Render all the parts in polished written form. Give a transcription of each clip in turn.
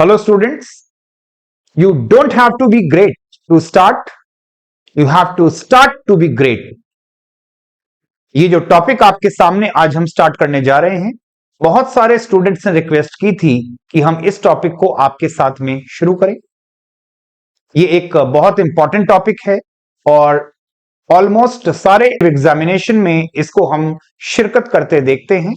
Hello students, you don't have to be great to start, you have to start to be great. ये जो topic आपके सामने आज हम स्टार्ट करने जा रहे हैं, बहुत सारे स्टूडेंट्स ने रिक्वेस्ट की थी कि हम इस टॉपिक को आपके साथ में शुरू करें। ये एक बहुत इंपॉर्टेंट टॉपिक है और ऑलमोस्ट सारे एग्जामिनेशन में इसको हम शिरकत करते देखते हैं,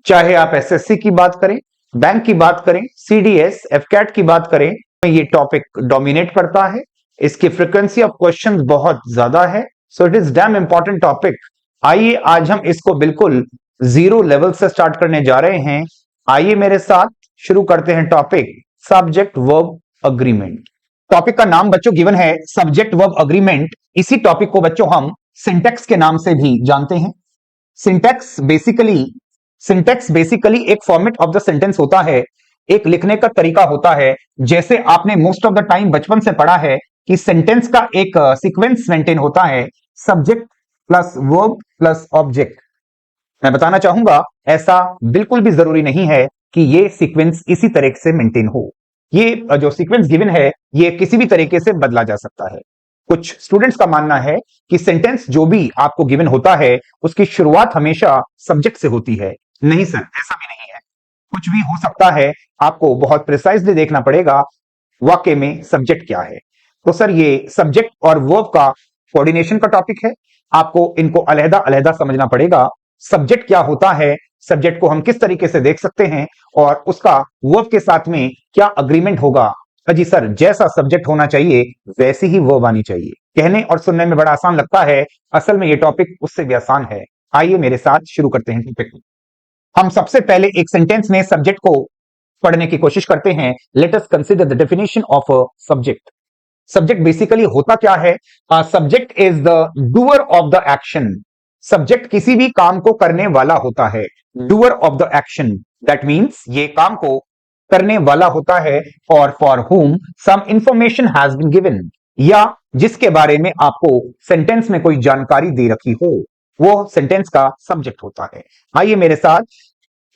चाहे आप एसएससी की बात करें, बैंक की बात करें, सीडीएस, एफकैट की बात करें, ये टॉपिक डोमिनेट करता है। इसकी फ्रीक्वेंसी ऑफ क्वेश्चंस बहुत ज्यादा है, so it is damn important topic. आइए आज हम इसको बिल्कुल जीरो लेवल से स्टार्ट करने जा रहे हैं। आइए मेरे साथ शुरू करते हैं topic subject verb agreement. Topic का नाम बच्चों गिवन है सब्जेक्ट वर्ब अग्रीमेंट। इसी टॉपिक को बच्चों हम सिंटैक्स के नाम से भी जानते हैं। सिंटैक्स बेसिकली एक फॉर्मेट ऑफ द सेंटेंस होता है, एक लिखने का तरीका होता है। जैसे आपने मोस्ट ऑफ द टाइम बचपन से पढ़ा है कि सेंटेंस का एक सीक्वेंस मेंटेन होता है, subject plus verb plus object. मैं बताना चाहूंगा ऐसा बिल्कुल भी जरूरी नहीं है कि ये सीक्वेंस इसी तरह से मेंटेन हो। ये जो सीक्वेंस गिवन है ये किसी भी तरीके से बदला जा सकता है। कुछ स्टूडेंट्स का मानना है कि सेंटेंस जो भी आपको गिवन होता है उसकी शुरुआत हमेशा सब्जेक्ट से होती है। नहीं सर, ऐसा भी नहीं है, कुछ भी हो सकता है। आपको बहुत प्रिसाइजली देखना पड़ेगा वाक्य में सब्जेक्ट क्या है। तो सर ये सब्जेक्ट और वर्ब का कोऑर्डिनेशन का टॉपिक है, आपको इनको अलग अलग समझना पड़ेगा। सब्जेक्ट क्या होता है, सब्जेक्ट को हम किस तरीके से देख सकते हैं और उसका वर्ब के साथ में क्या अग्रीमेंट होगा। जी सर, जैसा सब्जेक्ट होना चाहिए वैसी ही वर्ब आनी चाहिए। कहने और सुनने में बड़ा आसान लगता है, असल में ये टॉपिक उससे भी आसान है। आइए मेरे साथ शुरू करते हैं टॉपिक। हम सबसे पहले एक सेंटेंस में सब्जेक्ट को पढ़ने की कोशिश करते हैं। Let us consider the definition of a subject. Subject basically होता क्या है? Subject is the doer of the action. Subject किसी भी काम को करने वाला होता है, doer of the action. That means ये काम को करने वाला होता है और for whom some information has been given, या जिसके बारे में आपको सेंटेंस में कोई जानकारी दे रखी हो, वो सेंटेंस का सब्जेक्ट होता है। आइए मेरे साथ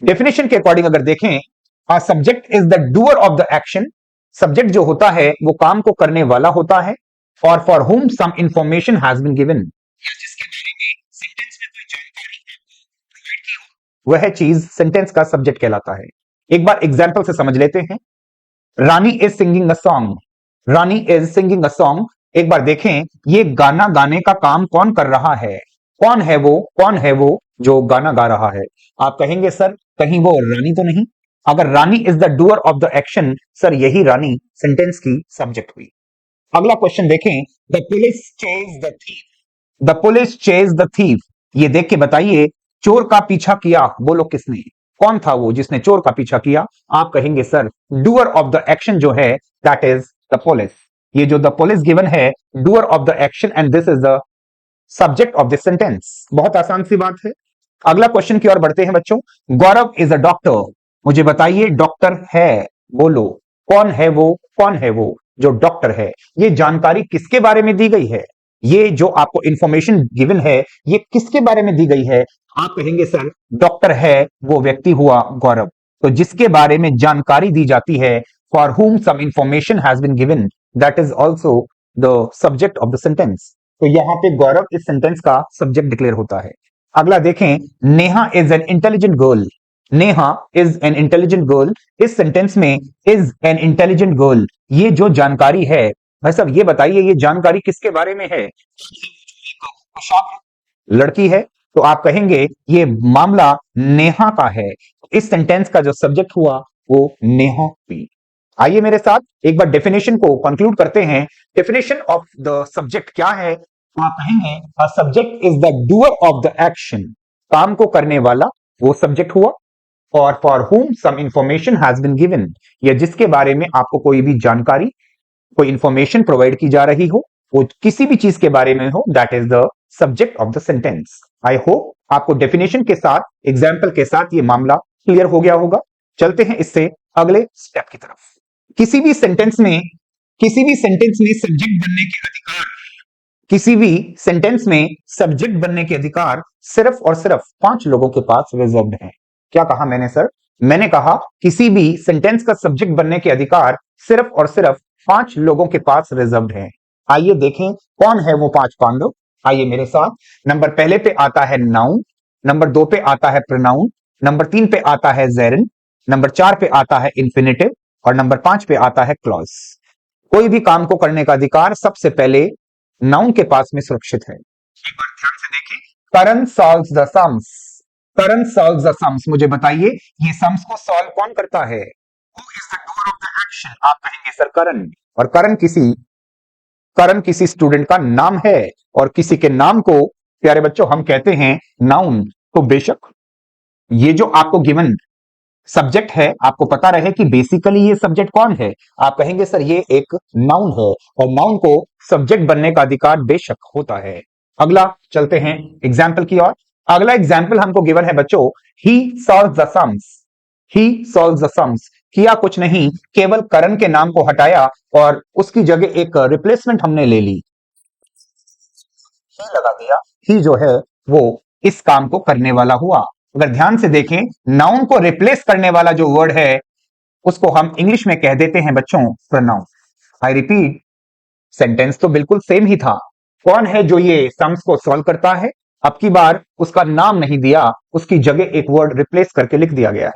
डेफिनेशन के अकॉर्डिंग अगर देखें, subject is the doer of the action. Subject जो होता है वो काम को करने वाला होता है, और for whom some information has been given, जिसके बारे में सेंटेंस में कोई जानकारी प्रोवाइड की हो, वह चीज सेंटेंस का सब्जेक्ट कहलाता है। एक बार एग्जांपल से समझ लेते हैं। Rani is singing a song. Rani is singing a song. एक बार देखें ये गाना गाने का काम कौन कर रहा है, कौन है वो, कौन है वो जो गाना गा रहा है। आप कहेंगे सर कहीं वो रानी तो नहीं? अगर Rani is the doer of the action, sir यही रानी सेंटेंस की सब्जेक्ट हुई। अगला क्वेश्चन देखें, the police chase the thief. The police chase the thief. ये देख के बताइए चोर का पीछा किया, बोलो किसने, कौन था वो जिसने चोर का पीछा किया? आप कहेंगे sir doer of the action जो है दैट इज द पुलिस। ये जो द पुलिस गिवन है, doer of the action, and this is the subject of this sentence. बहुत आसान सी बात है। अगला क्वेश्चन की ओर बढ़ते हैं बच्चों। गौरव इज अ डॉक्टर। मुझे बताइए डॉक्टर है, बोलो कौन है वो, कौन है वो जो डॉक्टर है। ये जानकारी किसके बारे में दी गई है? ये जो आपको इंफॉर्मेशन गिवन है ये किसके बारे में दी गई है? आप कहेंगे सर डॉक्टर है वो व्यक्ति हुआ गौरव। तो जिसके बारे में जानकारी दी जाती है, for whom some information has been given, that is also the subject of the sentence. तो यहां पे गौरव इस सेंटेंस का सब्जेक्ट डिक्लेयर होता है। अगला देखें, Neha is an intelligent girl. Neha is an intelligent girl. इस सेंटेंस में इज एन इंटेलिजेंट गर्ल, ये जो जानकारी है, भाई साहब ये बताइए ये जानकारी किसके बारे में है? लड़की है, तो आप कहेंगे ये मामला नेहा का है। इस सेंटेंस का जो सब्जेक्ट हुआ वो नेहा हुई। आइए मेरे साथ एक बार डेफिनेशन को कंक्लूड करते हैं। डेफिनेशन ऑफ द सब्जेक्ट क्या है? तो आप कहेंगे a subject is the doer of the action. काम को करने वाला वो सब्जेक्ट हुआ, और for whom some information has been given, या जिसके बारे में आपको कोई भी जानकारी, कोई इंफॉर्मेशन प्रोवाइड की जा रही हो, वो किसी भी चीज के बारे में हो, that is the subject of the sentence. I hope आपको डेफिनेशन के साथ, एग्जाम्पल के साथ ये मामला क्लियर हो गया होगा। चलते हैं इससे अगले स्टेप की तरफ। किसी भी सेंटेंस में सब्जेक्ट बनने के अधिकार, किसी भी सेंटेंस में सब्जेक्ट बनने के अधिकार सिर्फ और सिर्फ 5 लोगों के पास रिजर्व्ड हैं। क्या कहा मैंने सर? मैंने कहा किसी भी सेंटेंस का सब्जेक्ट बनने के अधिकार सिर्फ और सिर्फ 5 लोगों के पास रिजर्व्ड है। आइए देखें कौन है वो 5 पांडव। आइए मेरे साथ। नंबर पहले पे आता है नाउन, नंबर 2 पे आता है प्रोनाउन, नंबर 3 पे आता है जेरन, नंबर 4 पे आता है इंफिनिटिव और नंबर 5 पे आता है क्लॉज। कोई भी काम को करने का अधिकार सबसे पहले नाउन के पास में सुरक्षित है। एक बार ध्यान से देखें। Karan solves the sums. Karan solves the sums. मुझे बताइए ये सम्स को सॉल्व कौन करता है? Who is the doer of the action? आप कहेंगे सर करण। और करण किसी स्टूडेंट का नाम है और किसी के नाम को प्यारे बच्चों हम कहते हैं नाउन। तो बेशक ये जो आपको गिवन सब्जेक्ट है आपको पता रहे कि बेसिकली ये सब्जेक्ट कौन है। आप कहेंगे सर ये एक नाउन है और नाउन को सब्जेक्ट बनने का अधिकार बेशक होता है। अगला चलते हैं एग्जाम्पल की ओर। अगला एग्जाम्पल हमको गिवन है बच्चों, he solves the sums. He solves the sums. किया कुछ नहीं, केवल करण के नाम को हटाया और उसकी जगह एक रिप्लेसमेंट हमने ले ली, ही लगा दिया। ही जो है वो इस काम को करने वाला हुआ। अगर ध्यान से देखें नाउन को रिप्लेस करने वाला जो वर्ड है उसको हम इंग्लिश में कह देते हैं बच्चों प्रोनाउन। आई रिपीट, सेंटेंस तो बिल्कुल सेम ही था। कौन है जो ये सम्स को सॉल्व करता है? अब की बार उसका नाम नहीं दिया, उसकी जगह एक वर्ड रिप्लेस करके लिख दिया गया है।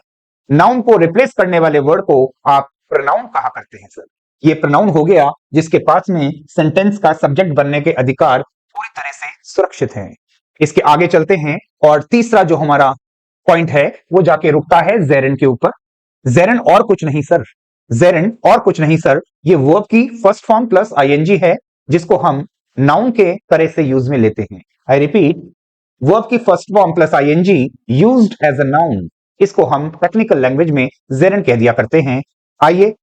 नाउन को रिप्लेस करने वाले वर्ड को आप प्रोनाउन कहा करते हैं सर। ये प्रोनाउन हो गया जिसके पास में सेंटेंस का सब्जेक्ट बनने के अधिकार पूरी तरह से सुरक्षित हैं। इसके आगे चलते हैं और तीसरा जो हमारा पॉइंट है वो जाके रुकता है जेरन के ऊपर। जेरन और कुछ नहीं सर, जेरन और कुछ नहीं सर, ये वर्ब की फर्स्ट फॉर्म प्लस आईएनजी है जिसको हम नाउन के तरह से यूज में लेते हैं। आई रिपीट, वर्ब की first form plus ING used as a noun, इसको हम टेक्निकल लैंग्वेज में जेरन कह दिया करते हैं। आइए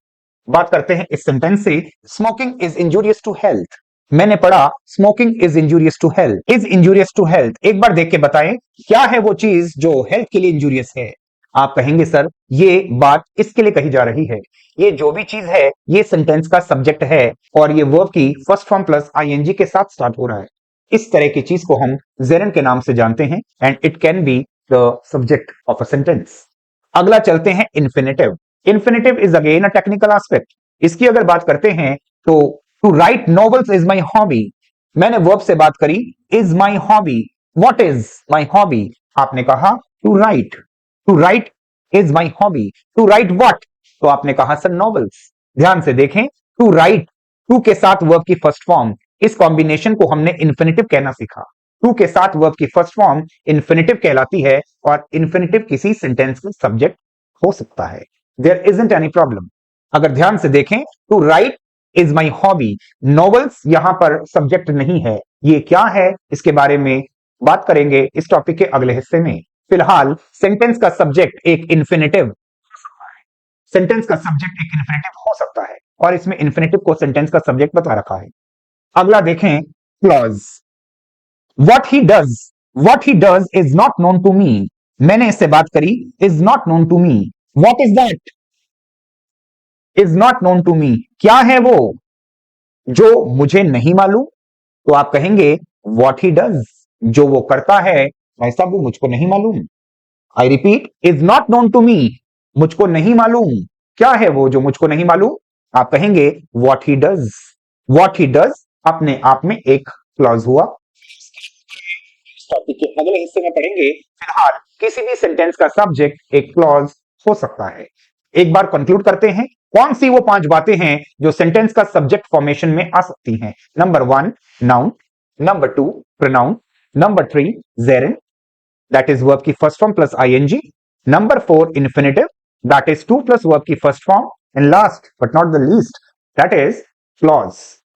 बात करते हैं इस सेंटेंस से। Smoking is injurious to health. मैंने पढ़ा smoking is injurious to health. Is injurious to health, एक बार देख के बताएं क्या है वो चीज जो हेल्थ के लिए इंजूरियस है। आप कहेंगे सर ये बात इसके लिए कही जा रही है, ये जो भी चीज है ये सेंटेंस का सब्जेक्ट है और ये वर्ब की फर्स्ट फॉर्म प्लस आईएनजी के साथ स्टार्ट हो रहा है। इस तरह की चीज को हम जेरन के नाम से जानते हैं and it can be the subject of a sentence. अगला चलते हैं infinitive. Infinitive is again a technical aspect. इसकी अगर बात करते हैं तो to write novels is my hobby. मैंने वर्ब से बात करी, is my hobby. What is my hobby? आपने कहा to write. To write is my hobby. To write what? तो आपने कहा सर नॉवेल्स। ध्यान से देखें, टू राइट, टू के साथ वर्ब की फर्स्ट फॉर्म, इस कॉम्बिनेशन को हमने इन्फिनेटिव कहना सीखा। टू के साथ वर्ब की फर्स्ट फॉर्म इन्फिनेटिव कहलाती है और इन्फिनेटिव किसी सेंटेंस का सब्जेक्ट हो सकता है। There isn't any problem. अगर ध्यान से देखें, to write is my hobby, novels यहां पर सब्जेक्ट नहीं है। ये क्या है इसके बारे में बात करेंगे इस टॉपिक के अगले हिस्से में। फिलहाल सेंटेंस का सब्जेक्ट एक इन्फिनेटिव, सेंटेंस का सब्जेक्ट एक इन्फिनेटिव हो सकता है और इसमें इन्फिनेटिव को सेंटेंस का सब्जेक्ट बता रखा है। अगला देखें clause. What he does is not known to me. मैंने इससे बात करी, is not known to me. What is that? Is not known to me, क्या है वो जो मुझे नहीं मालूम? तो आप कहेंगे व्हाट ही डज, जो वो करता है ऐसा वो मुझको नहीं मालूम। I repeat, is not known to me, मुझको नहीं मालूम। क्या है वो जो मुझको नहीं मालूम? आप कहेंगे what he does. What he does अपने आप में एक क्लॉज हुआ। टॉपिक के अगले हिस्से में पढ़ेंगे। फिलहाल किसी भी सेंटेंस का सब्जेक्ट एक क्लॉज हो सकता है। एक बार कंक्लूड करते हैं कौन सी वो 5 बातें हैं जो सेंटेंस का सब्जेक्ट फॉर्मेशन में आ सकती हैं। Number 1 noun, number 2 pronoun, number 3 gerund that is verb की first form plus ING, number 4 infinitive that is 2 plus verb की first form and last but not the least that is clause.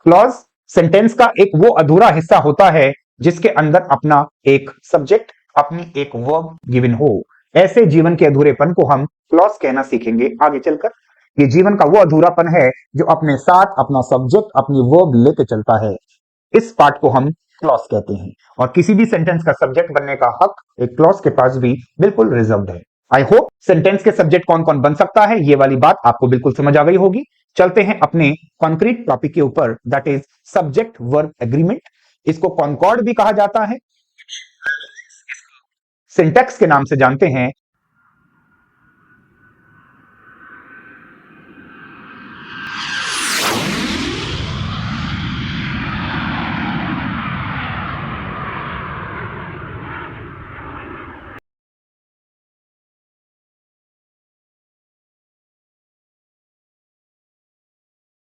Clause sentence का एक वो अधूरा हिस्सा होता है जिसके अंदर अपना एक सब्जेक्ट, अपनी एक वर्ब गिवन हो। ऐसे जीवन के अधूरेपन को हम क्लॉज कहना सीखेंगे आगे चलकर। ये जीवन का वो अधूरापन है जो अपने साथ अपना सब्जेक्ट, अपनी वर्ब लेके चलता है। इस पार्ट को हम क्लॉज कहते हैं और किसी भी सेंटेंस का सब्जेक्ट बनने का हक एक क्लॉज के पास भी बिल्कुल रिजर्व्ड है। आई होप सेंटेंस के सब्जेक्ट कौन कौन बन सकता है ये वाली बात आपको बिल्कुल समझ आ गई होगी। चलते हैं अपने कॉन्क्रीट टॉपिक के ऊपर that is subject verb agreement. इसको कॉनकॉर्ड भी कहा जाता है, सिंटैक्स के नाम से जानते हैं